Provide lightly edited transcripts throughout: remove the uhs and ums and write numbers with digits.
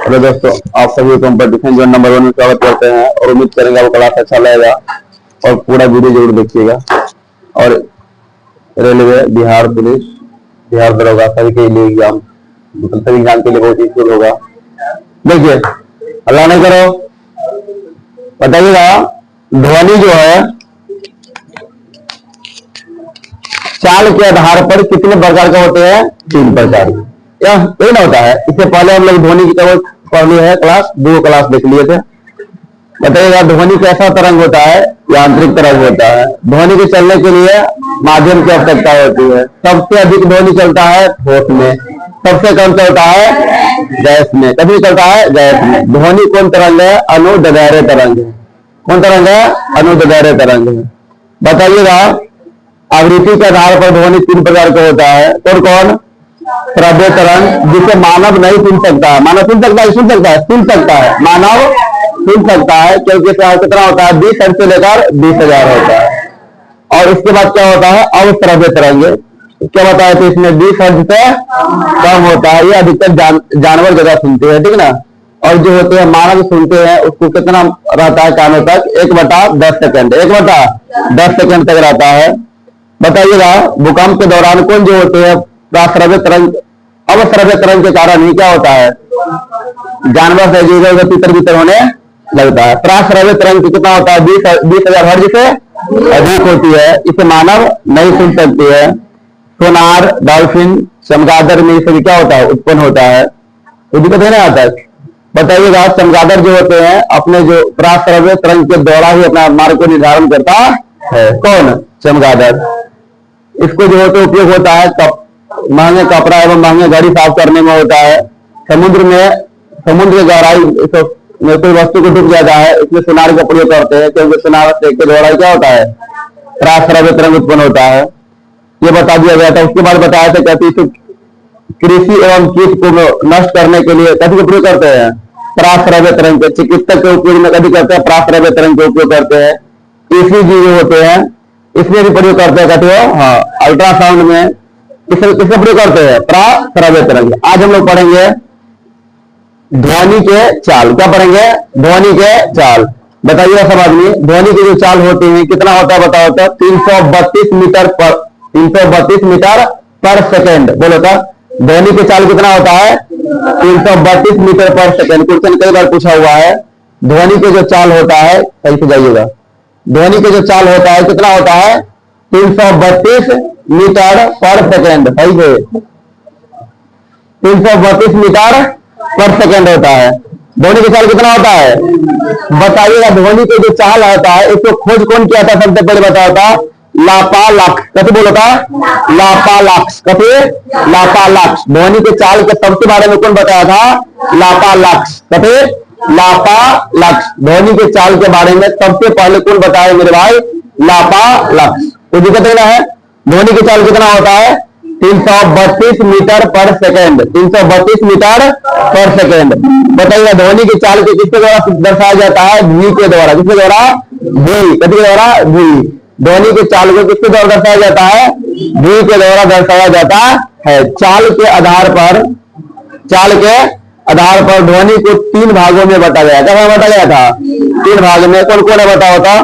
Hello दोस्तों, आप सभी कंपटीशन जोन नंबर 1 में स्वागत करते हैं और उम्मीद करेंगे आपको क्लास अच्छा लगेगा और पूरा वीडियो जरूर देखिएगा। और रेलवे, बिहार पुलिस, बिहार दरोगा सभी के लिए एग्जाम, सभी एग्जाम के लिए बहुत यूजफुल होगा। देखिए, अल्लाह नहीं करो, बताइएगा ध्वनि जो है चाल के आधार पर कितने प्रकार के होते हैं? 3 प्रकार के। यही ना होता है। इससे पहले हम लोग ध्वनि की तरफ पढ़ लिए है, क्लास 2 क्लास देख लिए थे। बताइएगा ध्वनि कैसा तरंग होता है? यांत्रिक तरंग होता है। ध्वनि के चलने के लिए माध्यम की आवश्यकता होती है। सबसे अधिक ध्वनि चलता है ठोस में, सबसे कम चलता है गैस में। कभी चलता है गैस में। ध्वनि कौन तरंग है? अनुदैर्घ्य तरंग है। कौन तरंग है? अनुदैर्घ्य तरंग है। बताइएगा आवृत्ति के आधार पर ध्वनि 3 प्रकार का होता है। कौन कौन? श्रव्य तरंग, जिसे मानव नहीं सुन सकता है। मानव सुन सकता है, सुन सकता है, सुन सकता है। मानव सुन सकता है क्योंकि कितना होता है? 20 हर्ट्ज से लेकर 20,000 होता है। और इसके बाद क्या होता है? अवश्रव्य तरंग। क्या बताया था इसमें? 20 हर्ट्ज से कम होता है। ये अधिकतर जानवर ज्यादा सुनते हैं, ठीक ना। और जो होते हैं मानव सुनते हैं उसको कितना रहता है कानों तक? 1/10 सेकंड, 1/10 सेकंड तक रहता है। बताइएगा भूकंप के दौरान कौन जो होते हैं? प्राश्रव्य तरंग। अवश्रव्य तरंग के कारण ही क्या होता है? जानवर से जीव तितर बितर होने लगता है। प्राश्रव्य तरंग कितना होता है? 20,000 हर्ट्ज से अधिक होती है। इसे मानव नहीं सुन सकती है। सोनार, डॉल्फिन, चमगादड़ में इससे क्या होता है? उत्पन्न होता है। तो दिक्कत है ना आता है। बताइएगा चमगादड़ जो होते हैं अपने जो प्राश्रव्य तरंग के द्वारा ही अपना मार्ग को निर्धारण करता है। कौन? चमगादड़। इसको जो होते उपयोग होता है महंगे कपड़ा एवं महंगे गाड़ी साफ करने में होता है। समुद्र की गहराई में कोई वस्तु को डूब जाता है, इसमें सोनार का प्रयोग करते हैं क्योंकि सोनार के द्वारा क्या होता है? प्राश्रव्य तरंग उत्पन्न होता है। ये बता दिया गया था। उसके बाद बताया था कहते कृषि एवं कीट को नष्ट करने के लिए कभी उपयोग करते हैं? प्राश्रव्य तरंग के। चिकित्सक के उपयोग में कभी करते हैं? प्राश्रव्य तरंग का उपयोग करते हैं। ईसीजी जो होते हैं इसमें भी प्रयोग करते हैं, कहते हो हाँ। अल्ट्रासाउंड में किसका प्रयोग करते हैं? प्राश्रव्य तरंग। आज हम लोग पढ़ेंगे ध्वनि के चाल। क्या पढ़ेंगे? ध्वनि के चाल। बताइए सब आदमी, ध्वनि की जो चाल होती है कितना होता है? बताओ तो 332 मीटर पर सेकेंड। बोलो तो ध्वनि की चाल कितना होता है? 332 मीटर पर सेकेंड। क्वेश्चन कई बार पूछा हुआ है। ध्वनि के जो चाल होता है, सही से जाइएगा, ध्वनि के जो चाल होता है कितना होता है? 332 मीटर पर सेकेंड। सही है, 332 मीटर पर सेकेंड होता है। ध्वनि की चाल कितना होता है? बताइएगा ध्वनि के जो चाल होता है इसको खोज कौन किया था? सबसे पहले बताया था लापालाक्स। कैसे बोलो था? लापालाक्स। कैसे? लापालाक्स। ध्वनि के चाल के सबसे बारे में कौन बताया था? लापालाक्स। कैसे? लापालाक्स। ध्वनि के चाल के बारे में सबसे पहले कौन बताया मेरे भाई? लापालाक्स। कोई दिक्कत नहीं है। ध्वनि की चाल कितना होता है? 332 मीटर पर सेकेंड। 332 मीटर पर सेकेंड। बताइए ध्वनि की चाल के किसके द्वारा दर्शाया जाता है? वी के द्वारा। किसके द्वारा? वी। किसके द्वारा? वी। ध्वनि की चाल को किसके द्वारा दर्शाया जाता है? वी के द्वारा दर्शाया जाता है। चाल के आधार पर ध्वनि को 3 भागों में बांटा गया। क्या बांटा गया था? 3 भाग में। कौन कौन है बताओ तो?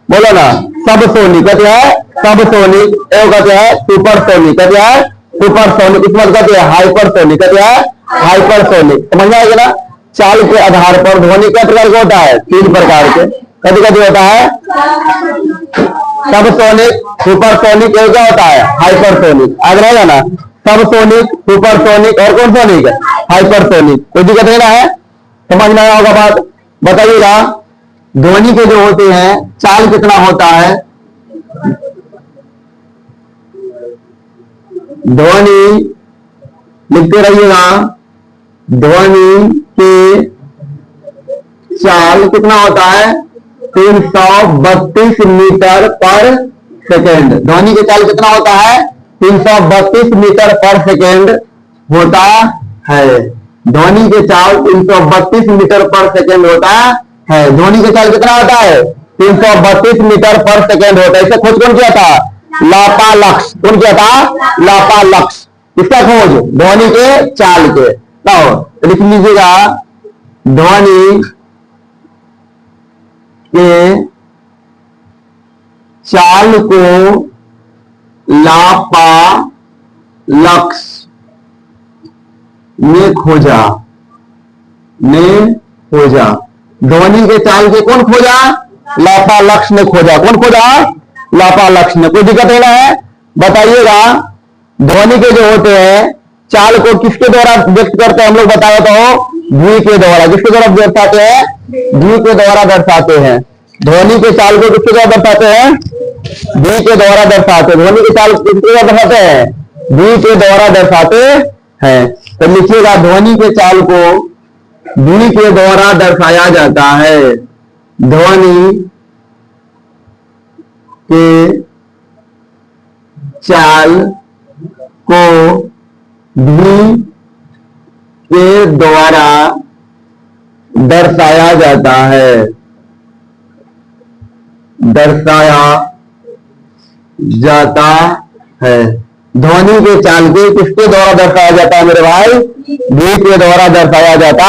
बोलो ना। सबसोनिक कहते हैं सबसोनिक, एवं कहते हैं सुपरसोनिक। कहते हैं सुपरसोनिक। इसमें कहते हैं हाइपरसोनिक। कहते हैं हाइपरसोनिक। समझ में आएगा ना। चाल के आधार पर ध्वनि कितने प्रकार का होता है? 3 प्रकार के। कभी कभी होता है सबसोनिक, सुपरसोनिक, एवं क्या होता है? हाइपरसोनिक। आगे रहेगा ना। सबसोनिक, सुपरसोनिक और कौन सोनिक? हाइपरसोनिक। कोई दिक्कत नहीं है। समझ में आया होगा बात। बताइएगा ध्वनि के जो होते हैं चाल कितना होता है? ध्वनि लिखते रहिएगा। ध्वनि के चाल कितना होता है? 332 मीटर पर सेकेंड। ध्वनि की चाल कितना होता है? 332 मीटर पर सेकेंड होता है। ध्वनि की चाल 332 मीटर पर सेकेंड होता है। ध्वनि की चाल कितना होता है? 332 मीटर पर सेकेंड होता है। इसे खोज कौन किया था? लापालाक्स। कौन किया था? लापालाक्स। इसका खोज ध्वनि के चाल के। लिख लीजिएगा ध्वनि के चाल को लापा लक्ष्य ने खोजा, ध्वनि के चाल के कौन खोजा? लापा लक्ष्य ने खोजा। कौन खोजा? लापा लक्ष्य ने। कोई दिक्कत है? बताइएगा ध्वनि के जो होते हैं चाल को किसके द्वारा व्यक्त करते हैं हम लोग बताया तो ध्वनि के द्वारा। किसके द्वारा दर्शाते हैं? ध्वनि के द्वारा दर्शाते हैं। ध्वनि के चाल को किसके द्वारा दर्शाते हैं? ध्वनि के द्वारा दर्शाते हैं। ध्वनि के चाल किसके द्वारा दर्शाते हैं? ध्वनि के द्वारा दर्शाते हैं। तो लिखिएगा ध्वनि के चाल को ध्वनि के द्वारा दर्शाया जाता है। ध्वनि के चाल को ध्वनि के द्वारा दर्शाया जाता है। ध्वनि के चाल के किसके द्वारा दर्शाया जाता है मेरे भाई? ध्वनि के द्वारा दर्शाया जाता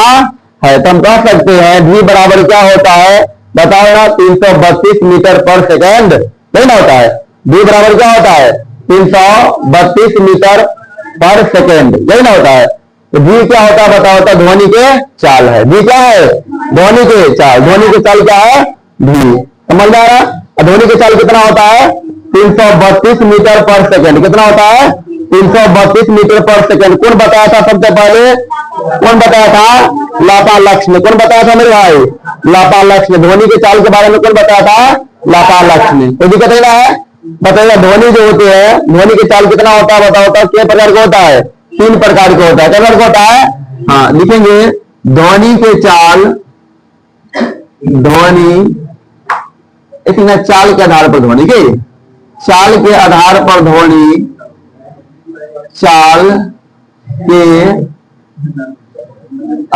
है। तो हम कह सकते हैं ध्वनि बराबर क्या होता है? बताओ ना, 332 मीटर पर सेकेंड नहीं ना होता है। ध्वनि बराबर क्या होता है? 332 मीटर पर सेकेंड यही ना होता है। तो ध्वनि क्या होता है बताओ? तो ध्वनि के चाल है। ध्वनि क्या है? ध्वनि के चाल। ध्वनि के चाल क्या है? ध्वनि। समझ में आ रहा? ध्वनि के चाल कितना होता है? 332 मीटर पर सेकेंड। कितना होता है? 332 मीटर पर सेकेंड। कौन बताया था सबसे पहले? कौन बताया था? लापा लक्ष्य ने। कौन बताया था मेरे भाई? लापा लक्ष्य ने। ध्वनि के चाल के बारे में कौन बताया था? लापा लक्ष्य ने। कोई दिक्कत नहीं है? बताइए ध्वनि जो होते हैं ध्वनि के चाल कितना होता है बताओ? तो कितने प्रकार का होता है? 3 प्रकार का होता है। क्या प्रकार का होता है? हाँ लिखेंगे ध्वनि के चाल, ध्वनि इतना चाल के आधार पर ध्वनि के चाल के आधार पर ध्वनि, चाल के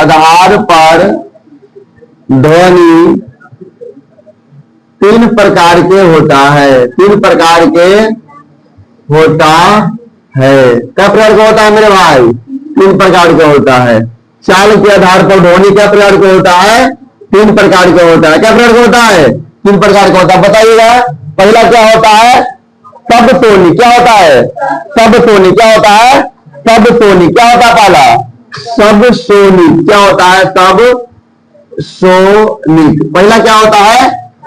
आधार पर ध्वनि 3 प्रकार के होता है। 3 प्रकार के होता है। क्या प्रकार का होता है मेरे भाई? 3 प्रकार का होता है। चाल के आधार पर ध्वनि क्या प्रकार का होता है? 3 प्रकार का होता है। क्या प्रकार का होता है? 3 प्रकार का होता है। बताइएगा पहला क्या होता है? सब सोनी। क्या होता है? सब सोनी। क्या होता है? सब सोनी। क्या होता है पहला? सब सोनी। क्या होता है? सब सोनिक। पहला क्या होता है?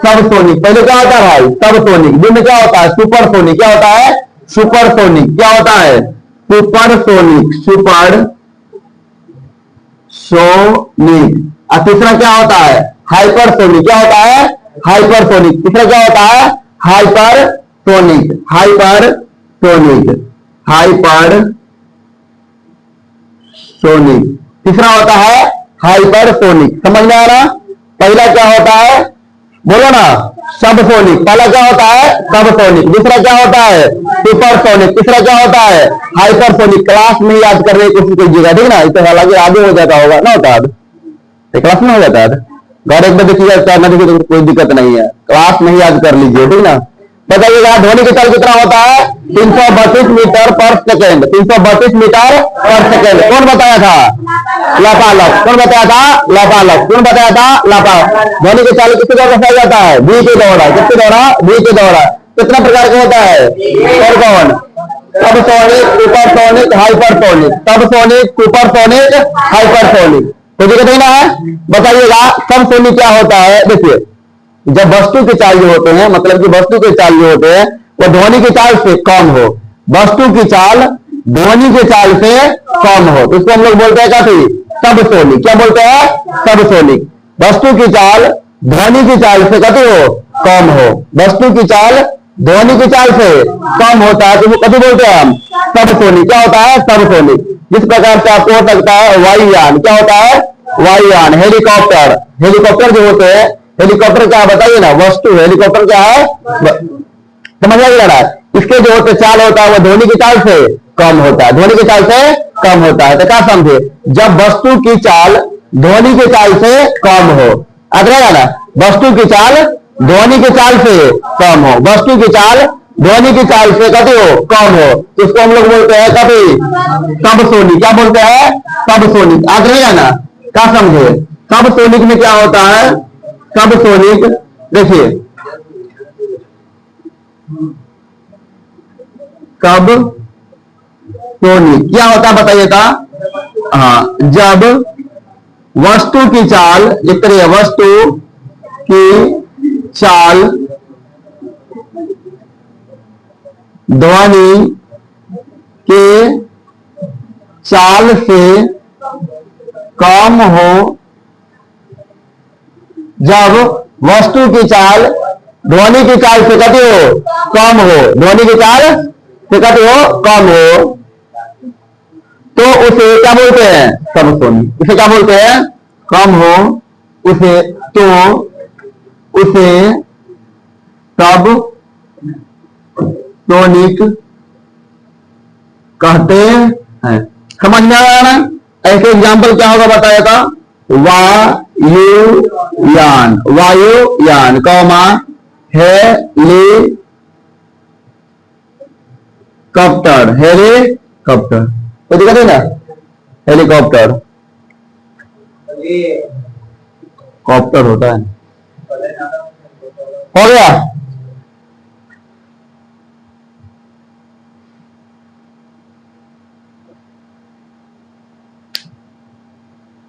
सब सोनिक। पहले क्या होता है भाई? सब सोनिक। दिन क्या होता है? Super sonic. क्या होता है? Super sonic. क्या होता है? Super sonic. Super sonic. और तीसरा क्या होता है? हाइपरसोनिक। क्या होता है? हाइपरसोनिक। तीसरा क्या होता है? हाइपरसोनिक। हाइपरसोनिक। हाइपरसोनिक। तीसरा होता है हाइपरसोनिक। समझ में आ रहा? पहला क्या होता है? बोलो ना, सबसोनिक। पहला क्या होता है? सबसोनिक। दूसरा क्या होता है? सुपरसोनिक। तीसरा क्या होता है? हाइपरसोनिक। क्लास में याद करने की कोशिश कीजिएगा, ठीक ना? इसे हालांकि आगे हो जाता होगा ना, होता है क्लास में हो जाता है। घर एक बार देखिएगा, ना देखिए तो कोई दिक्कत नहीं है, क्लास में ही याद कर लीजिए, ठीक ना? बताइएगा ध्वनि की चाल कितना होता है? 332 मीटर पर सेकेंड। 332 मीटर पर सेकेंड। कौन बताया था? लापालक। कौन बताया था? लापालक। कौन बताया था? लापा। ध्वनि की चाल किसके द्वारा दर्शाया जाता है? वी के द्वारा। किसके द्वारा? वी के द्वारा। कितना प्रकार का होता है? और कौन? Subsonic, supersonic, hypersonic. Subsonic, supersonic, hypersonic. तो दिक्कत नहीं ना है? बताइएगा सबसोनिक क्या होता है? देखिए जब वस्तु के चाल जो होते हैं, मतलब कि वस्तु के चाल जो होते हैं वो ध्वनि की चाल से कम हो। वस्तु की चाल ध्वनि के चाल से कम हो तो इसको हम लोग बोलते हैं क्या? सबसोनिक। क्या बोलते हैं? सबसोनिक। वस्तु की चाल ध्वनि की चाल से कति हो? कम हो। वस्तु की चाल ध्वनि की चाल से कम होता है तो वो कति बोलते हैं हम? सबसोनिक। क्या होता है? सबसोनिक। जिस प्रकार से आपको हो सकता है वायुयान। क्या होता है? वायुयान। हेलीकॉप्टर। हेलीकॉप्टर जो होते हैं, हेलीकॉप्टर क्या बताइए ना? वस्तु। हेलीकॉप्टर क्या है? समझ आइएगा ना? इसके जो होते चाल होता है वो ध्वनि की चाल से कम होता है। ध्वनि की चाल से कम होता है। तो क्या समझे? जब वस्तु की चाल ध्वनि की चाल से कम हो, याद रहेगा ना? वस्तु की चाल ध्वनि की चाल से कम हो। वस्तु की चाल ध्वनि की चाल से कहते हो कम हो, तो उसको हम लोग बोलते हैं कभी कब सोनिक। क्या बोलते हैं? कब सोनिक। याद रहेगा ना? क्या समझे? कब सोनिक में क्या होता है? कब सोनिक, देखिए कब सोनिक क्या होता है बताइएगा? हाँ, जब वस्तु की चाल, एक तरह वस्तु की चाल ध्वनि के चाल से कम हो, जब वस्तु की चाल ध्वनि की चाल से कहते हो कम हो, ध्वनि की चाल से कहते हो कम हो, तो उसे क्या बोलते हैं? सबसोनिक। उसे क्या बोलते हैं? कम हो उसे, तो उसे सब सोनिक कहते हैं। समझ में आया ना? ऐसे एग्जाम्पल क्या होगा बताया था? वायुयान, वायुयान कौमा हेलीकॉप्टर, हेलीकॉप्टर तो दिक्कत है ना? हेलीकॉप्टर कॉप्टर होता है। हो गया?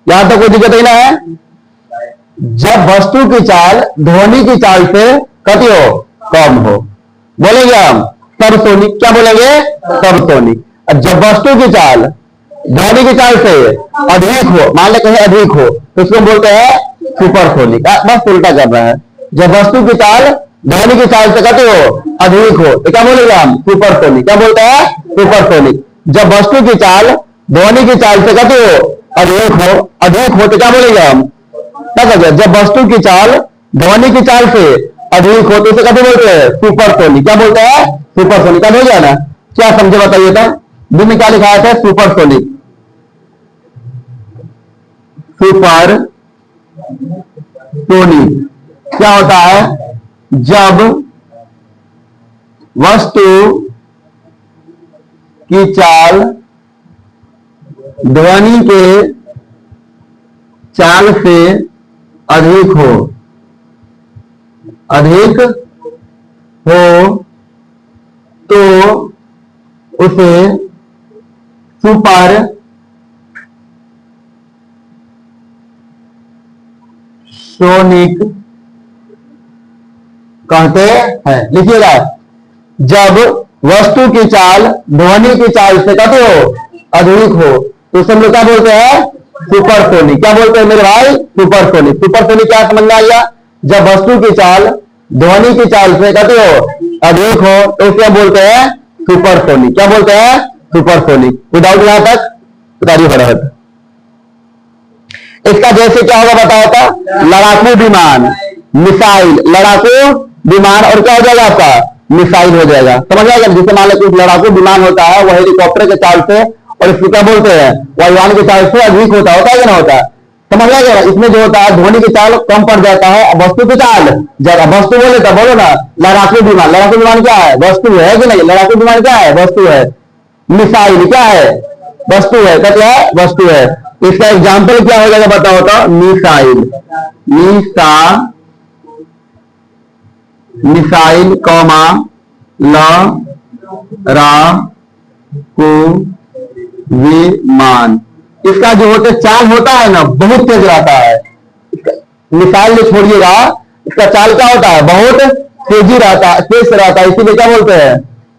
यहां तक कोई दिक्कत ही ना है? जब वस्तु की चाल ध्वनि की चाल से कति हो, कम हो, बोलेंगे हम सबसोनिक। क्या बोलेंगे? सबसोनिक। और जब वस्तु की चाल ध्वनि की चाल से अधिक हो, मान ले कहीं अधिक हो, तो उसको बोलते हैं सुपरसोनिक। बस उल्टा कर रहा है। जब वस्तु की चाल ध्वनि की चाल से कहते हो अधिक हो, तो क्या बोलेंगे हम? सुपरसोनिक। क्या बोलते हैं? सुपरसोनिक। जब वस्तु की चाल ध्वनि की चाल से कहते हो अधिक हो, अधिक हो तो क्या बोलेंगे हम? क्या कहते हैं? जब वस्तु की चाल ध्वनि की चाल से अधिक हो तो उसे कहते बोलते हैं? सुपरसोनिक। क्या बोलते हैं? सुपरसोनिक। क्या हो गया ना? क्या समझे बताइए था? बुक में क्या लिखा था? सुपरसोनिक। सुपर सोनिक क्या होता है? जब वस्तु की चाल ध्वनि के चाल से अधिक हो, अधिक हो तो उसे सुपर सोनिक कहते हैं। लिखिएगा, जब वस्तु की चाल ध्वनि की चाल से कहते हो अधिक हो तो सब लोग क्या बोलते हैं? सुपरसोनिक। क्या बोलते हैं मेरे भाई? सुपरसोनिक। सुपरसोनिक क्या समझ में आ गया? जब वस्तु की चाल ध्वनि की चाल से कहते हो अधिक हो तो उसे बोलते हैं सुपरसोनिक। क्या बोलते हैं? सुपरसोनिक। विदाउट यहां तक बताइए फटाफट। इसका जैसे क्या होगा बताओ था? लड़ाकू विमान, मिसाइल, लड़ाकू विमान और क्या हो जाएगा आपका? मिसाइल हो जाएगा। समझ आएगा? जिसे मान लो लड़ाकू विमान होता है वह हेलीकॉप्टर के चाल से, और इसको क्या बोलते हैं? वायुयान के चाल से अधिक होता है कि ना होता है? समझ आएगा? इसमें जो होता है ध्वनि की चाल कम पड़ जाता है, वस्तु की चाल ज्यादा। वस्तु बोले तो बोलो ना, लड़ाकू विमान। लड़ाकू विमान क्या है? वस्तु है कि नहीं? लड़ाकू विमान क्या है? वस्तु है। मिसाइल क्या है? वस्तु है। क्या है? वस्तु है। इसका एग्जाम्पल क्या हो जाएगा बताओ तो? मिसाइल, मिसाइल कौमा लड़ाकू विमान। इसका जो होता चाल होता है ना बहुत तेज रहता है। मिसाइल जो छोड़िएगा, इसका चाल क्या होता है? बहुत तेजी रहता है, तेज रहता है। इसीलिए क्या बोलते हैं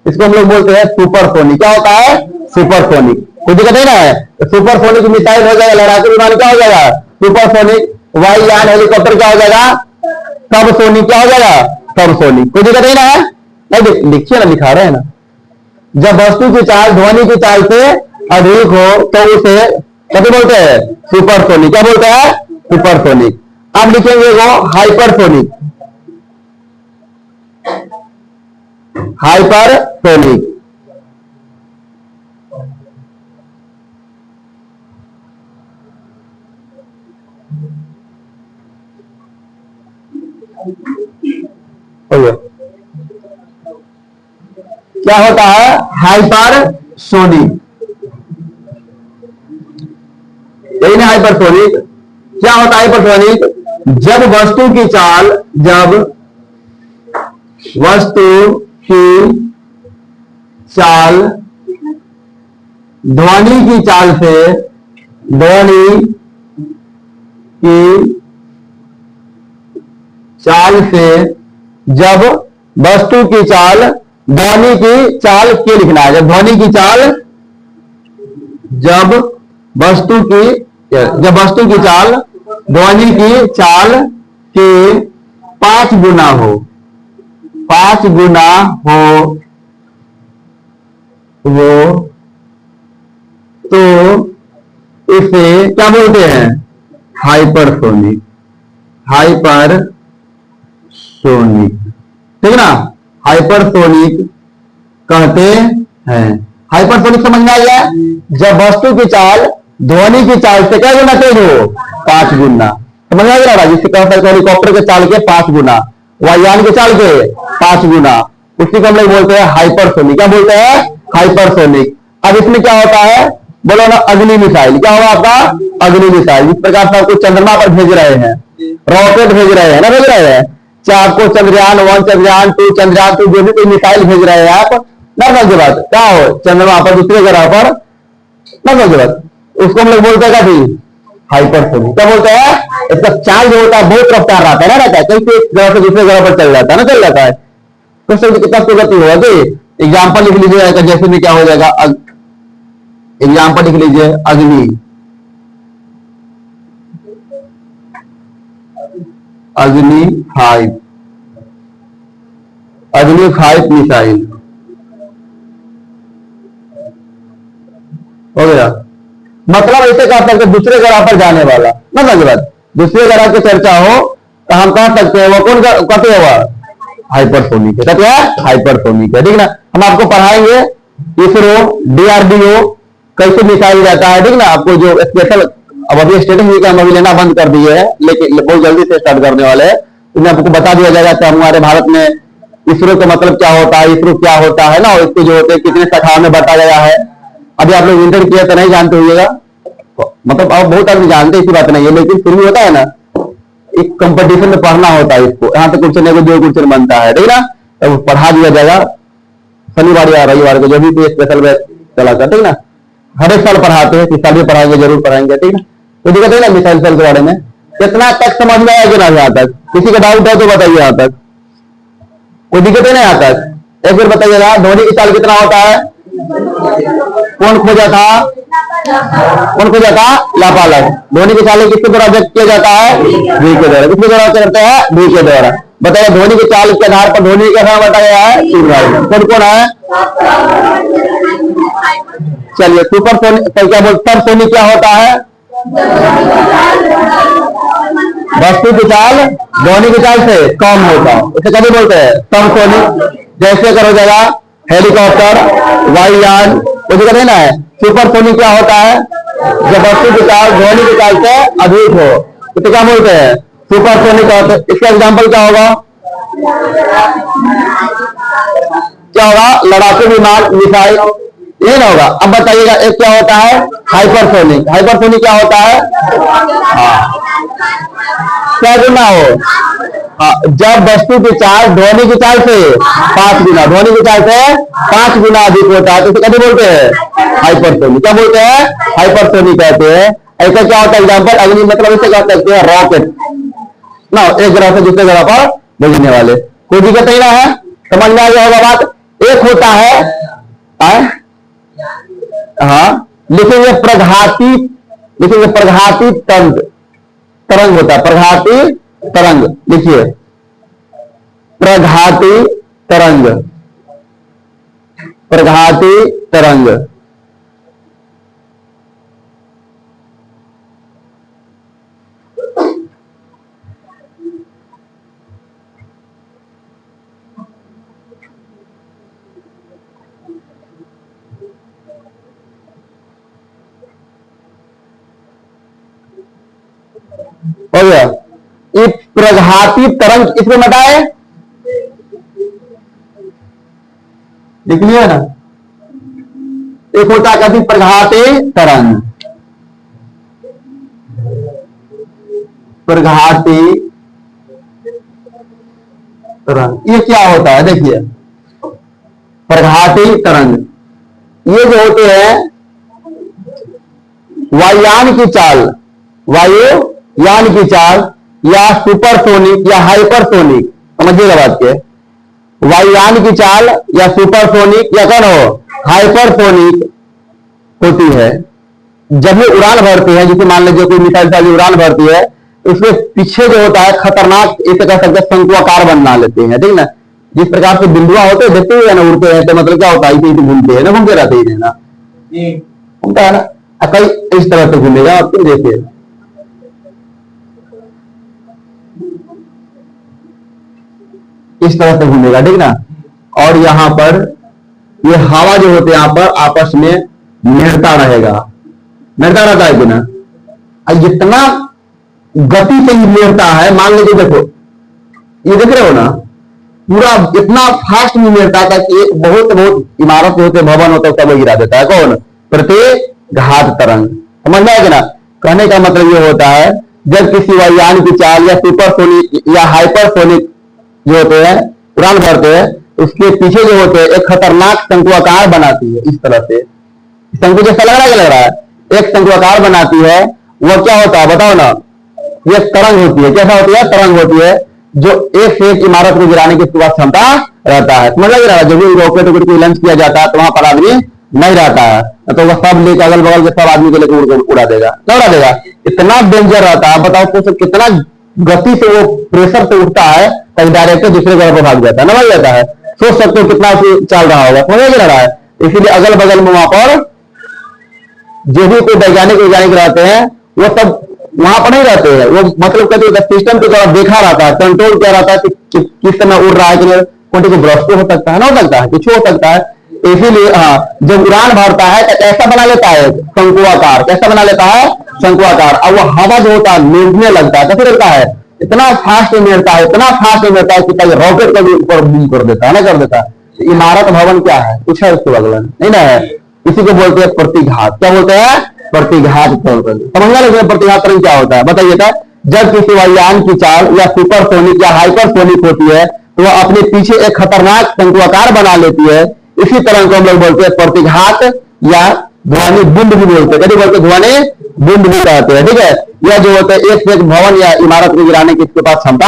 इसको? हम लोग बोलते हैं सुपरसोनिक। क्या होता है? सुपरसोनिक। कोई दिक्कत नहीं ना है? तो सुपरसोनिक मिसाइल हो जाएगा, लड़ाकू विमान क्या हो जाएगा? सुपरसोनिक। वायुयान हेलीकॉप्टर क्या हो जाएगा? सबसोनिक। क्या हो जाएगा? सबसोनिक। कोई दिक्कत नहीं ना है? नहीं लिखिए ना, लिखा रहे हैं ना। जब वस्तु की चाल ध्वनि की चाल से अधिक हो तो उसे कैसे बोलते हैं? सुपरसोनिक। क्या बोलते हैं? सुपरसोनिक। अब लिखेंगे वो हाइपरसोनिक, हाइपरसोनिक। हो गया? क्या होता है? हाइपरसोनिक। यही ना हाइपरसोनिक। क्या होता है हाइपरसोनिक? जब वस्तु की चाल, जब वस्तु की चाल ध्वनि की चाल से, ध्वनि की चाल से, जब वस्तु की चाल, ध्वनि की चाल के लिखना है, जब ध्वनि की चाल, जब वस्तु की, जब वस्तु की चाल ध्वनि की चाल के 5 गुना हो, 5 गुना हो वो, तो इसे क्या बोलते हैं? हाइपरसोनिक। हाइपरसोनिक, ठीक ना? हाइपरसोनिक कहते हैं। हाइपरसोनिक समझ में आ गया? जब वस्तु की चाल ध्वनि की चाल से क्या गुना तेज हो? 5 गुना। समझ में आ गया? जिससे कह सकते हेलीकॉप्टर के चाल के 5 गुना, वायुयान के चाल के 5 गुना, उसी को हम लोग बोलते हैं हाइपरसोनिक। क्या बोलते हैं? हाइपरसोनिक। अब इसमें क्या होता है? बोलो ना, अग्नि मिसाइल। क्या होगा आपका? अग्नि मिसाइल। जिस प्रकार से आपको चंद्रमा पर भेज रहे हैं, रॉकेट भेज रहे हैं ना, भेज रहे हैं, चाहे आपको चंद्रयान 1, चंद्रयान 2, चंद्रयान 2 जो भी कोई मिसाइल भेज रहे हैं आप, नॉर्मल की बात क्या हो, चंद्रमा पर, दूसरे ग्रह पर, नॉर्मल की बात, उसको हम लोग बोलते हैं क्या? हाइपरसोनिक। क्या बोलते हैं? इसका चार्ज जो होता है बहुत रफ्तार रहता है ना, रहता है, कहीं से एक ग्रह से दूसरे ग्रह पर चल जाता है ना, चल जाता है। क्वेश्चन कितना गति होगा कि एग्जाम्पल लिख लीजिए, जैसे में क्या हो जाएगा, एग्जाम्पल लिख लीजिए, अग्नि, अग्नि 5, अग्नि 5 मिसाइल हो गया। मतलब ऐसे कह सकते दूसरे ग्रह पर जाने वाला, मतलब दूसरे ग्रह की चर्चा हो तो हम कह सकते हैं वो कौन कहते हुआ? हाइपरसोनिक है। कहते हैं हाइपरसोनिक है, ठीक ना? हम आपको पढ़ाएंगे इसरो, डीआरडीओ कैसे मिसाइल जाता है, ठीक ना? आपको जो स्पेशल, अब अभी स्टेटिंग हम अभी लेना बंद कर दिए है, लेकिन बहुत जल्दी से स्टार्ट करने वाले हैं, तो आपको बता दिया जाएगा कि हमारे भारत में इसरो का मतलब क्या होता है, इसरो क्या होता है ना, और इसको जो होते हैं कितने शाखाओं में बांटा गया है। अभी आप लोग इंटर किया तो नहीं जानते होइएगा, मतलब आप बहुत आदमी जानते, ऐसी बात नहीं है, लेकिन फिर भी होता है ना, एक कंपटीशन में पढ़ना होता है इसको। यहाँ पे क्वेश्चन है, जो क्वेश्चन बनता है, ठीक ना? तो पढ़ा दिया जाएगा शनिवार या रविवार को, जो भी स्पेशल में चला कर, ठीक ना? हर एक साल पढ़ाते हैं, इस साल भी पढ़ाएंगे, जरूर पढ़ाएंगे, ठीक ना? तो दिक्कत है ना मिसाइल सेल के बारे में? कितना तक समझ में आया कि ना? यहाँ तक किसी का डाउट है तो बताइए। यहाँ तक कोई दिक्कत है ना? यहाँ तक एक बार बताइएगा, ध्वनि की चाल कितना होता है? कौन खोजा था? कौन खोजा था? लापालक। ध्वनि की चाल किसके द्वारा व्यक्त किया जाता है? वी के द्वारा। किसके द्वारा करते हैं? वी के द्वारा। बताइए, ध्वनि की चाल के आधार पर ध्वनि का नाम बताया है 3 भाग। कौन कौन है? चलिए, सुपर सोनिक क्या बोलते हैं? सोनिक क्या होता है? वस्तु की चाल ध्वनि की चाल से कम होता है, इसे कभी बोलते हैं कम सोनिक। जैसे अगर हो जाएगा हेलीकॉप्टर, वायुयान, वो दिक्कत है ना। सुपर सोनिक क्या होता है? जब वस्तु की चाल ध्वनि की चाल से अधिक हो, तो क्या बोलते हैं? सुपर सोनिक होता है। इसका एग्जाम्पल क्या होगा? क्या होगा? लड़ाकू विमान, मिसाइल, ये ना होगा। अब बताइएगा एक क्या होता है? हाइपरसोनिक। हाइपरसोनिक क्या होता है? हाँ, क्या गुना हो? हाँ, जब वस्तु की चाल ध्वनि की चाल से 5 गुना, ध्वनि की चाल से 5 गुना अधिक होता है, तो इसे कैसे बोलते हैं? हाइपरसोनिक। क्या बोलते हैं? हाइपरसोनिक कहते हैं। ऐसा क्या होता है? एग्जाम्पल अग्नि, मतलब इसे कह सकते हैं रॉकेट ना, एक ग्रह से दूसरे ग्रह पर भेजने वाले। कोई दिक्कत नहीं ना है? समझ में आ गया होगा बात? एक होता है, हाँ, लिखेंगे प्रघाती, लिखेंगे प्रघाती तरंग, तरंग होता है प्रघाती तरंग, लिखिए प्रघाती तरंग, प्रघाती तरंग। हो गया? ये प्रघाती तरंग इसमें बताए, लिख लिया ना। एक होता है कभी प्रघाते तरंग, प्रघाते तरंग, ये क्या होता है देखिए, प्रघाती तरंग ये जो होते हैं वायुयान की चाल, वायुयान की चाल या सुपरसोनिक या हाइपरसोनिक, समझिएगा बात के, वायुयान की चाल या सुपरसोनिक या कौन हो हाइपरसोनिक होती है। जब ये उड़ान भरती है, जैसे मान लीजिए कोई मिसाइल उड़ान भरती है, उसमें पीछे जो होता है खतरनाक, इसे कह सकते हैं शंकुआकार बना लेते हैं, ठीक ना। जिस प्रकार से बिंदुआ होते हैं देखते हुए ना उड़ते हैं, तो मतलब क्या होता है इसे घूमते हैं ना, घूमते रहते हैं ना, घूमता है ना, कई इस तरह से घूमेगा आपको, देखिए इस तरह से घूमेगा, ठीक ना। और यहां पर ये हवा जो होते हैं यहाँ पर आपस में मेड़ता रहेगा, मेड़ता रहता है कि ना, जितना गति से ही मेड़ता है, मान लीजिए देखो ये देख रहे हो ना, पूरा इतना फास्ट में मेड़ता था कि बहुत इमारत होते भवन होता है सब गिरा देता है, कौन प्रतिघात तरंग, समझ में आएगा ना। कहने का मतलब ये होता है जब किसी वायुयान की चाल या सुपरसोनिक या हाइपरसोनिक जो होते हैं उड़ान भरते हैं, उसके पीछे जो होते हैं एक खतरनाक शंकुआकार बनाती है, इस तरह से शंकु जैसा लग रहा है, क्या लग रहा है, एक शंकुआकार बनाती है। वो क्या होता है बताओ ना, ये तरंग होती है, कैसा होती है तरंग होती है, जो एक से एक इमारत को गिराने की क्षमता रहता है, समझ लग रहा है। जब भी रॉकेट वॉकेट को लॉन्च किया जाता है तो वहां पर आदमी नहीं रहता है, तो वह सब लेकर अगल बगल के सब आदमी को लेकर उड़ा देगा, क्या उड़ा देगा, इतना डेंजर रहता है। बताओ तो कितना गति से वो प्रेशर से उठता है, कहीं डायरेक्ट दूसरे जगह पर भाग जाता है, ना भाग जाता है। सोच सकते हो कितना चल रहा होगा, समझ लग रहा है। इसीलिए अगल बगल में वहां पर जो भी कोई वैज्ञानिक रहते हैं वो सब वहां पर नहीं रहते हैं, वो मतलब कहते हैं सिस्टम के द्वारा देखा रहता है, कंट्रोल किया रहता है कि किस समय उड़ रहा है, कि कोई को ब्रश हो सकता है, ना हो सकता है, कुछ हो सकता है। इसीलिए हाँ, जब उड़ान भरता है तो कैसा बना लेता है शंकुआकार, कैसा बना लेता है शंकुआकार। अब वो हवा जो होता है मेरने लगता है, कैसे लगता है, इतना फास्ट मेरता है, इतना फास्ट मेरता है कि रॉकेट को भी ऊपर बूम कर देता है, ना कर देता है। इमारत भवन क्या है, कुछ है उसके बगल में नहीं ना है, इसी को बोलते हैं प्रतिघात, क्या बोलते हैं प्रतिघात तरंग। समझना लगे प्रतिघात तरंग क्या होता है, बताइएगा। जब किसी वायुयान की चाल या सुपरसोनिक या हाइपरसोनिक होती है तो वह अपने पीछे एक खतरनाक शंकुआकार बना लेती है, इसी तरंग को हम लोग बोलते हैं प्रतिघात या ध्वनि बुंद भी बोलते हैं, कभी बोलते ध्वनि बुंद भी कहते हैं, ठीक है। यह जो होता है एक से एक भवन या इमारत को गिराने की इसके पास क्षमता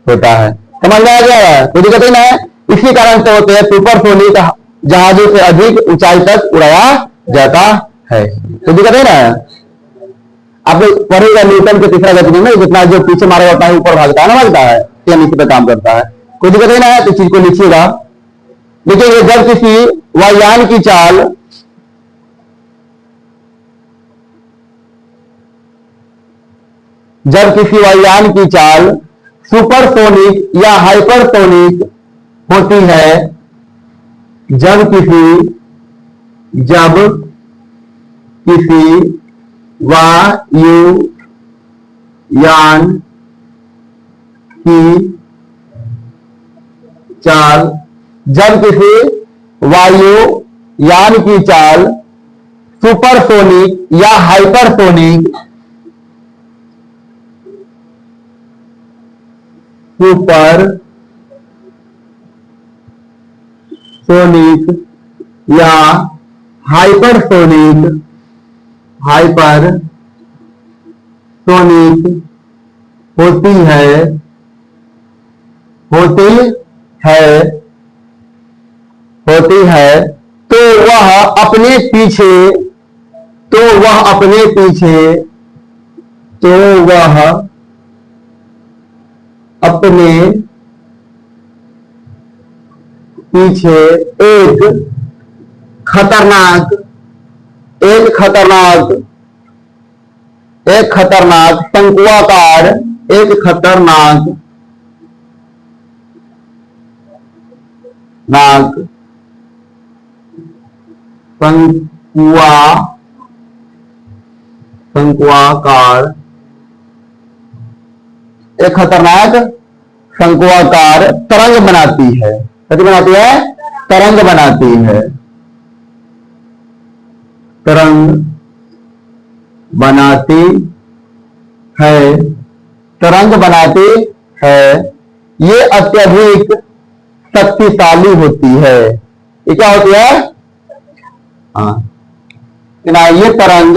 होता है, समझ में आ गया, कोई दिक्कत नहीं है। इसी कारण से होते हैं सुपरसोनिक जहाजों से अधिक ऊंचाई तक उड़ाया जाता है, तो दिक्कत है ना। आप पढ़ेगा न्यूटन के तीसरा गति में, जितना जो पीछे मारा जाता है ऊपर भागता है, ना भागता है, या नीचे पे काम करता है, कोई दिक्कत नहीं है। तो चीज को लिखिएगा, देखिए जब किसी वायुयान की चाल सुपरसोनिक या हाइपरसोनिक होती है, जब किसी वायुयान की चाल, जब किसी वायुयान की चाल सुपरसोनिक या हाइपरसोनिक या हाइपरसोनिक होती है तो वह अपने पीछे एक खतरनाक शंकुआकार शंकुआकार तरंग बनाती है, कैसे बनाती है तरंग बनाती है, तरंग बनाती है, तरंग बनाती है, ये अत्यधिक शक्तिशाली होती है। ये क्या होती है? हाँ, ये तरंग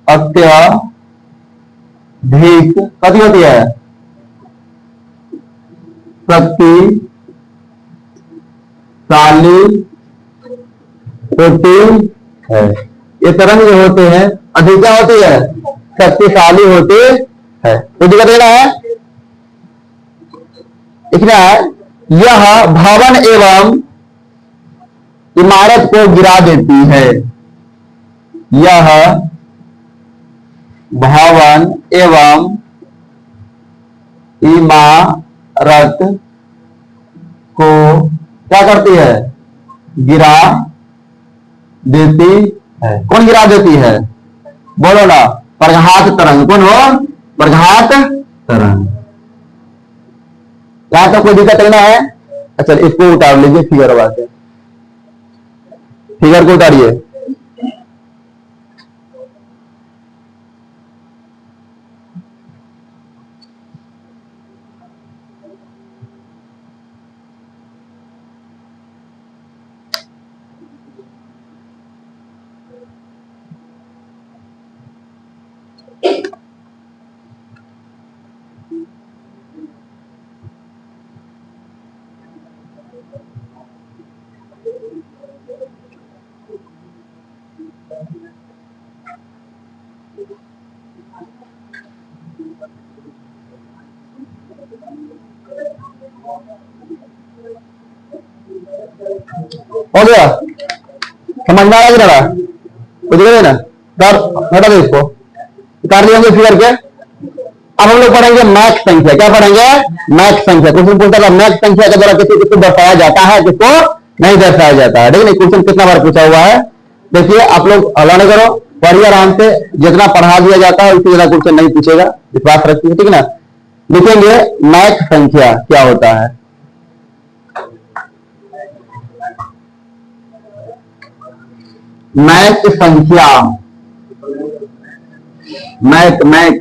अत्यधिक कति होती है? शक्तिशाली होती है। ये तरंग जो होते हैं अधिक क्या होती है? शक्तिशाली होती है। तो दिक्कत देना है, लिखना है यह भवन एवं इमारत को गिरा देती है। यह भवन एवं इमारत को क्या करती है? गिरा देती है। कौन गिरा देती है? बोलो ना। प्रघात तरंग। कौन हो? प्रघात तरंग। यहां तक कोई दिक्कत नहीं है? अच्छा, इसको उतार लीजिए फिगर वाले, फिगर को उतारिए। हो गया? समझ में आ रहा है? कुछ ना सर, हटा दो इसको, उतार लिया फिगर के। अब हम लोग पढ़ेंगे मैक संख्या। क्या पढ़ेंगे? मैक संख्या। क्वेश्चन पूछता था मैक संख्या के द्वारा किसी किसको दर्शाया जाता है, किसको नहीं दर्शाया जाता है। ठीक है, क्वेश्चन कितना बार पूछा हुआ है देखिए। आप लोग हल्ला नहीं करो, पढ़िए आराम से। जितना पढ़ा दिया जाता है उससे ज्यादा क्वेश्चन नहीं पूछेगा, विश्वास रखिए। ठीक है ना? लिखेंगे मैक संख्या क्या होता है। मैक संख्या, मैक मैक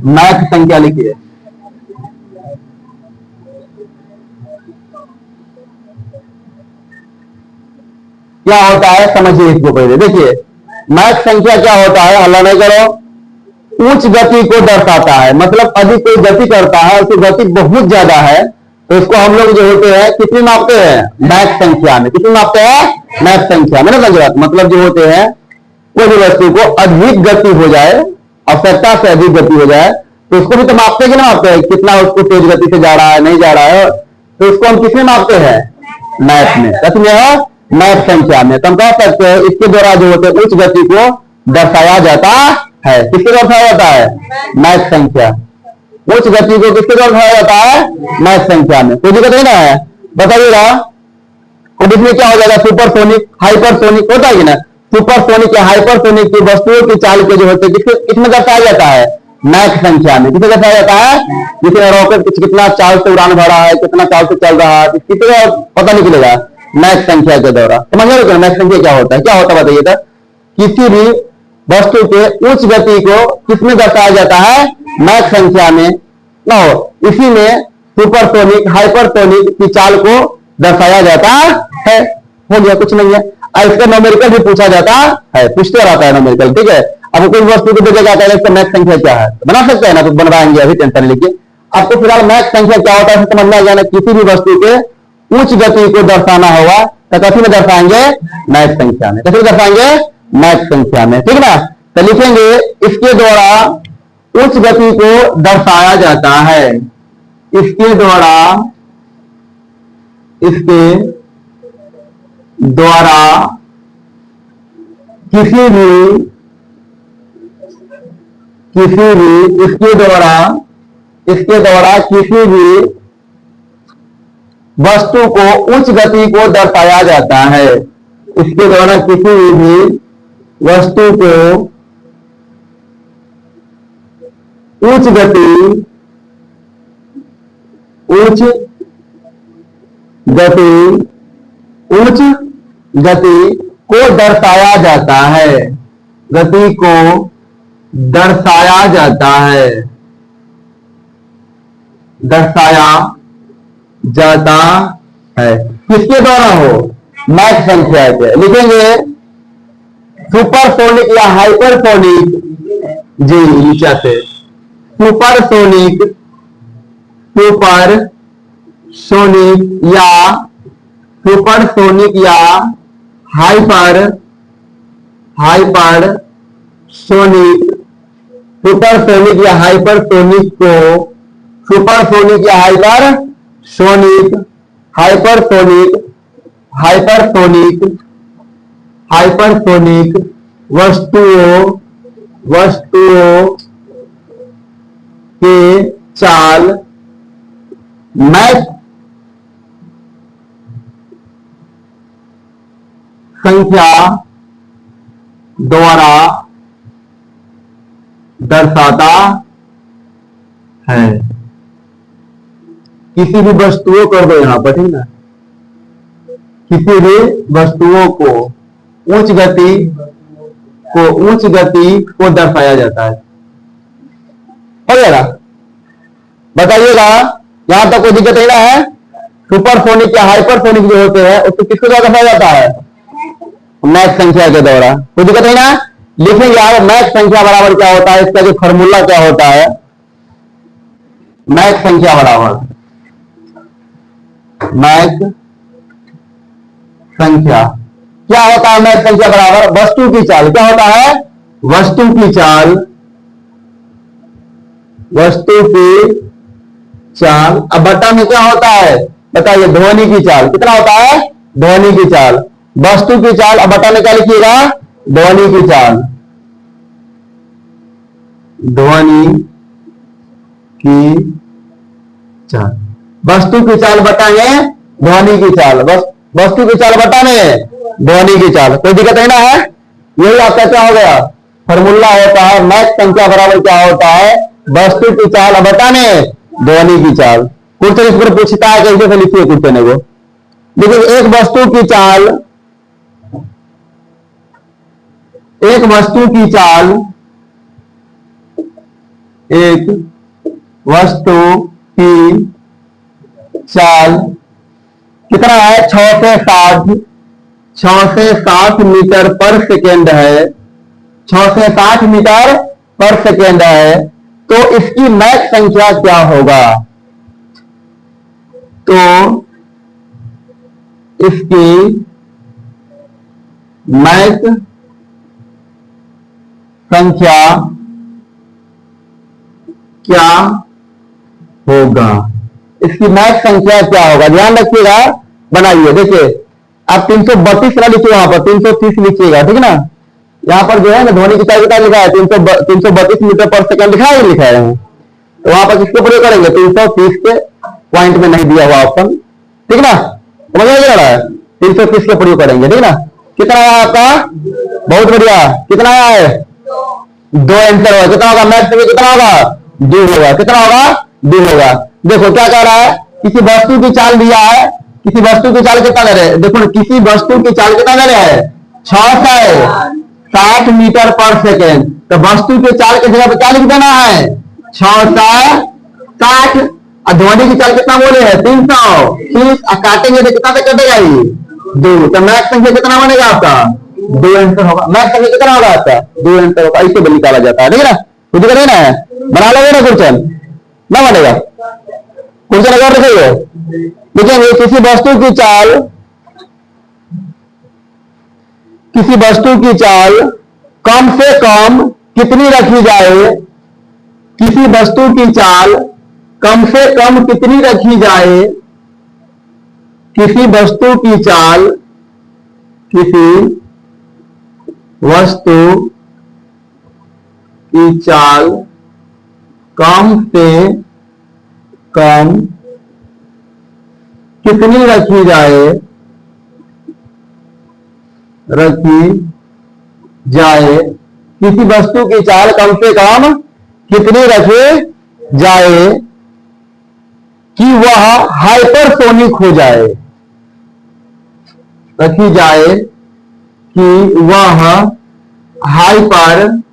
मैक संख्या लिखिए। क्या होता है समझिए इसको पहले। देखिए मैक संख्या क्या होता है, हल्ला नहीं करो। उच्च गति को दर्शाता है, मतलब अधिक कोई गति करता है, उसकी गति बहुत ज्यादा है, तो उसको हम लोग जो होते हैं कितनी मापते हैं? मैक संख्या में। कितनी मापते हैं? मैक संख्या में। ना समझ, मतलब जो होते हैं कोई भी वस्तु को अधिक गति हो जाए, आवश्यकता से अधिक गति हो जाए, तो उसको भी तो मापते हैं कि ना मापते हैं? कितना उसको तेज गति से जा रहा है, नहीं जा रहा है, तो उसको हम किसमें मापते हैं? मैक में। किसमें है? मैक संख्या में। तो हम कह सकते हैं इसके द्वारा जो होते हैं उच्च गति को दर्शाया जाता है। किसके द्वारा दर्शाया जाता है? मैक संख्या। उच्च गति को किसके द्वारा दर्शाया जाता है? मैक संख्या में। कोई दिक्कत नहीं ना है? बताइएगा। और इसमें क्या हो जाएगा? सुपरसोनिक, हाइपरसोनिक होता है कि ना? सुपरसोनिक या हाइपरसोनिक की वस्तुओं की चाल के जो होते हैं किसमें दर्शाया जाता है? मैक संख्या में। किसमें दर्शाया जाता है? जिसमें रॉकेट कितना चाल से उड़ान भरा है, कितना चाल से चल रहा है, कितने पता निकलेगा? मैक संख्या के द्वारा। समझ रहे हो मैक संख्या क्या होता है? क्या होता है बताइए। किसी भी वस्तु के उच्च गति को किसमें दर्शाया जाता है? मैक संख्या में। ना हो, इसी में सुपरसोनिक, हाइपरसोनिक की चाल को दर्शाया जाता है। हो गया, कुछ नहीं है। और इसका न्यूमेरिकल भी पूछा जाता है, पूछते रहता है न्यूमेरिकल। ठीक है, अब कोई वस्तु को दे जाता है इसका मैक संख्या क्या है, बना सकते हैं ना? तो बनवाएंगे, अभी टेंशन लीजिए। आपको फिलहाल मैक संख्या क्या होता है समझ में आ जाना। किसी भी वस्तु के उच्च गति को दर्शाना होगा तो कथी में दर्शाएंगे? मैक संख्या में। कैसे दर्शाएंगे? मैक संख्या में। ठीक ना? तो लिखेंगे इसके द्वारा उच्च गति को दर्शाया जाता है। इसके द्वारा किसी भी किसी भी वस्तु को उच्च गति को दर्शाया जाता है। इसके द्वारा किसी भी वस्तु को उच्च गति उच्च गति को दर्शाया जाता है, गति को दर्शाया जाता है, किसके द्वारा हो? मैक संख्या के। लिखेंगे सुपरसोनिक या हाइपरसोनिक, जी से सुपरसोनिक या हाइपरसोनिक को हाइपरसोनिक वस्तुओं के चाल मैक संख्या द्वारा दर्शाता है। किसी भी वस्तुओं कर दो यहां पर, ठीक ना, किसी भी वस्तुओं को उच्च गति को दर्शाया जाता है। हो जाएगा, बताइएगा, यहां तक कोई दिक्कत नहीं ना है? सुपरसोनिक या हाइपरसोनिक जो होते हैं उसको किसके द्वारा दर्शाया जाता है? मैक संख्या के द्वारा। कोई दिक्कत नहीं ना? लिखेंगे आप मैक संख्या बराबर क्या होता है, इसका जो फॉर्मूला क्या होता है। मैक संख्या बराबर मैक संख्या क्या होता है? मैक संख्या बराबर वस्तु की चाल। क्या होता है? वस्तु की चाल। अब बटा में क्या होता है बताइए? ध्वनि की चाल। कितना होता है? ध्वनि की चाल। वस्तु की चाल, अब बटा में क्या लिखिएगा? ध्वनि की चाल। वस्तु की चाल बताएंगे ध्वनि की चाल। वस्तु की चाल बताने ध्वनि की चाल। कोई दिक्कत नहीं ना है? यही आपका क्या हो गया? फॉर्मूला होता है। मैक संख्या बराबर क्या होता है? वस्तु की चाल बताने ध्वनि की चाल। क्वेश्चन इस पर पूछता है, कैसे से लिखिए क्वेश्चन को। देखिए, एक वस्तु की चाल कितना है? 6 से 60 मीटर पर सेकेंड है। 6 से 60 मीटर पर सेकेंड है, तो इसकी मैक संख्या क्या होगा? तो इसकी मैक संख्या क्या होगा? इसकी मैक संख्या क्या होगा? ध्यान रखिएगा, बनाइए। देखिए, आप 332 ना लिखिए, वहां पर 330 लिखिएगा, ठीक है ना। यहां पर जो है ना ध्वनि की चाल कितना लिखा है? 332 मीटर पर सेकंड लिखा है, लिखा है। तो वहां पर किसके प्रयोग करेंगे? 330 के पॉइंट में नहीं दिया हुआ ऑप्शन, ठीक ना। समझ में आ रहा है? 330 के प्रयोग करेंगे, ठीक ना। कितना आया आपका? बहुत बढ़िया। कितना आया है? 2 आंसर होगा। कितना होगा? मैक्स में कितना होगा? 2 होगा। कितना होगा? 2 होगा। देखो क्या कह रहा है? किसी वस्तु की चाल दिया है। किसी वस्तु की चाल कितना ले रहे हैं? देखो, किसी वस्तु की चाल कितना ले रहे हैं? 660 मीटर पर सेकेंड। तो वस्तु की चाल की जगह पर क्या लिख देना है? 660। ध्वनि की चाल कितना बोले हैं? 330। काटेंगे तो कितना तक कटेगा? 2। तो मैक्स संख्या कितना बनेगा आपका? 2 आंसर होगा। मैक्स संख्या कितना होगा आपका? 2 आंसर होगा। ऐसे भी निकाला जाता है, ठीक है ना। कुछ नहीं ना है, बना लोगे ना क्वेश्चन? ना बनेगा क्वेश्चन अगर रखेंगे। देखिए, किसी वस्तु की चाल कम से कम कितनी रखी जाए? किसी वस्तु की चाल कम से कम कितनी रखी जाए? किसी वस्तु की चाल कम से कम कितनी रखी जाए, किसी वस्तु की चाल कम से कम कितनी रखी जाए कि वह हाइपरसोनिक हो जाए, रखी जाए कि वह हाइपरसोनिक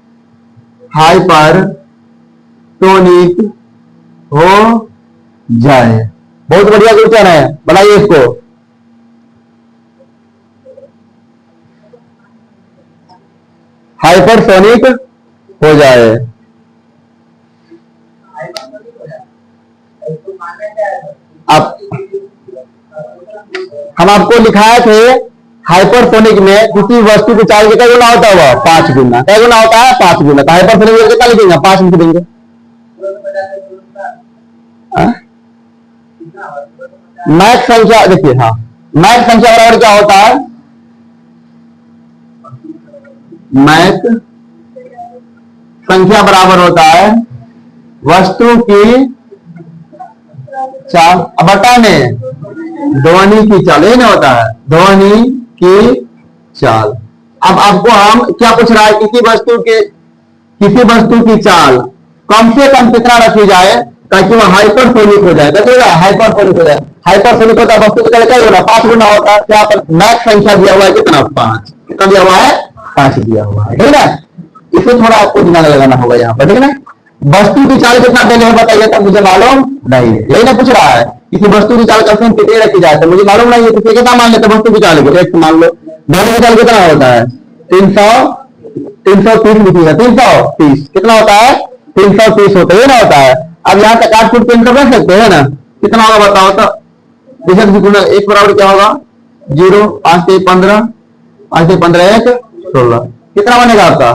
हो जाए। बहुत बढ़िया क्वेश्चन है, बनाइए इसको। हाइपरसोनिक हो जाए। अब हम आपको लिखाए थे हाइपरसोनिक में किसी वस्तु की चाल कितना गुना होता है, 5 गुना। क्या गुना होता है? 5 गुना। तो हाइपरसोनिक में कितना लिखेंगे? 5 लिख देंगे। मैक संख्या देखिए, हाँ, मैक संख्या बराबर क्या होता है? मैक संख्या बराबर होता है वस्तु की चाल बटा में ध्वनि की चाल, ये ना होता है ध्वनि की चाल। अब आपको हम क्या पूछ रहा है? किसी वस्तु की चाल कम से कम कितना रखी जाए ताकि वह हाइपरसोनिक हो जाए। देखिएगा, हाइपरसोनिक हो जाए। हाइपरसोनिक होता है वस्तु की चाल क्या होगा? 5 गुना होता है। यहाँ पर मैक संख्या दिया हुआ है कितना? 5। कितना दिया हुआ है? 5 दिया हुआ है, ठीक है। इसे थोड़ा आपको दिमाग लगाना होगा यहाँ पर, ठीक है ना। वस्तु की चाल कितना पहले है बताइए, तो मुझे मालूम नहीं है, यही ना पूछ रहा है। किसी वस्तु की चाल कम से कम कितनी रखी जाए तो मुझे मालूम नहीं है, तो कितना मान लेते वस्तु की चाल को? एक मान लो। ध्वनि की चाल कितना होता है? 330 लिखिएगा, 330 कितना होता है? 330 होता है ना, होता है। अब यहाँ तक 8 फुट पेन कर सकते हैं ना, कितना होगा बताओ तो। एक बराबर क्या होगा? 0, 5 से 15, 5 से 15 1 16, कितना बनेगा आपका?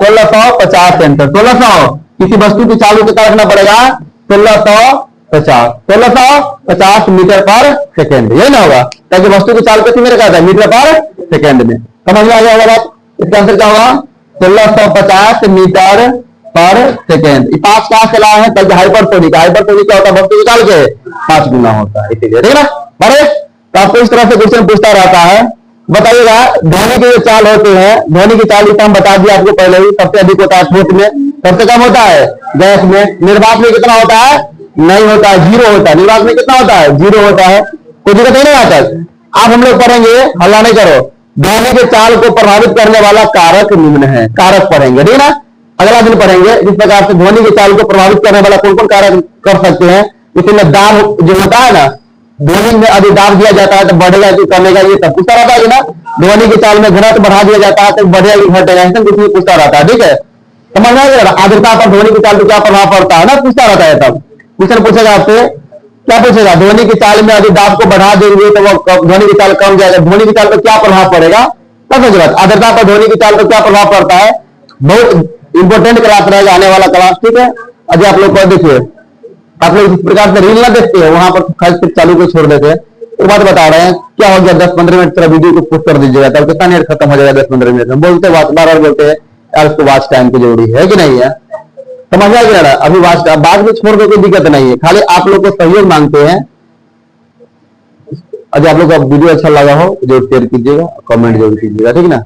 1650 सेंटर। 1600 किसी वस्तु की चाल को कितना रखना पड़ेगा? 1650 मीटर पर सेकेंड, ये ना होगा, ताकि वस्तु की चाल कितनी में रखा था? मीटर पर सेकेंड में। समझ में आ गया होगा? इसका आंसर क्या होगा? 1650 मीटर पर सेकेंड। 5 कहां से लाए हैं? ताकि हाइपरसोनिक, हाइपरसोनिक क्या होता है? वस्तु की चाल के 5 गुना होता है, इसीलिए, ठीक है ना। बड़े तो आपको इस तरह से क्वेश्चन पूछता रहता है। बताइएगा, ध्वनि के जो चाल होते हैं, ध्वनि की चाल हम बता दिया आपको पहले ही। सबसे अधिक होता है ठोस में, सबसे कम होता है गैस में। निर्वात में कितना होता है? नहीं होता है, 0 होता है। निर्वात में कितना होता है? 0 होता है। कोई दिक्कत नहीं आता। आप हम लोग पढ़ेंगे, हल्ला नहीं करो। ध्वनि के चाल को प्रभावित करने वाला कारक निम्न है, कारक पढ़ेंगे, ठीक है ना। अगला दिन पढ़ेंगे जिस प्रकार से ध्वनि के चाल को प्रभावित करने वाला कौन कौन कारक कर सकते हैं। इसमें दाब जो होता है ना, ध्वनि में अधिक दाब दिया जाता है तो बढ़ेगा कि कमेगा, ये सब पूछता रहता है ना। ध्वनि की चाल में घनत्व बढ़ा दिया जाता है तो बढ़ेगा कि घटेगा, ऐसा कुछ नहीं पूछता रहता है, ठीक है। समझ में आ गया? आर्द्रता पर ध्वनि की चाल को क्या प्रभाव पड़ता है ना, पूछता रहता है। तब क्वेश्चन पूछेगा आपसे, क्या पूछेगा? ध्वनि की चाल में अधिक दाब को बढ़ा देंगे तो वो ध्वनि की चाल कम जाएगा, ध्वनि की चाल पर क्या प्रभाव पड़ेगा? तब समझ बात। आर्द्रता पर ध्वनि की चाल पर क्या प्रभाव पड़ता है? बहुत इंपॉर्टेंट क्लास रहेगा आने वाला क्लास, ठीक है। अभी आप लोग को देखिए, आप लोग इस प्रकार से रील ना देखते हैं, वहां पर खास फिर चालू को छोड़ देते हैं। एक बात बता रहे हैं, क्या हो गया 10-15 मिनट तरह वीडियो को पोस्ट कर दीजिएगा, तब कितना नेट खत्म हो जाएगा 10-15 मिनट में। बोलते बार बार बोलते हैं यार उसको वॉच टाइम की जरूरी है कि नहीं है, समझ आ गया? अभी वॉच टाइम बाद में छोड़ दो, कोई दिक्कत नहीं है, खाली आप लोग को सहयोग मांगते हैं। अगर आप लोग का वीडियो अच्छा लगा हो जरूर शेयर कीजिएगा, कमेंट जरूर कीजिएगा, ठीक है ना।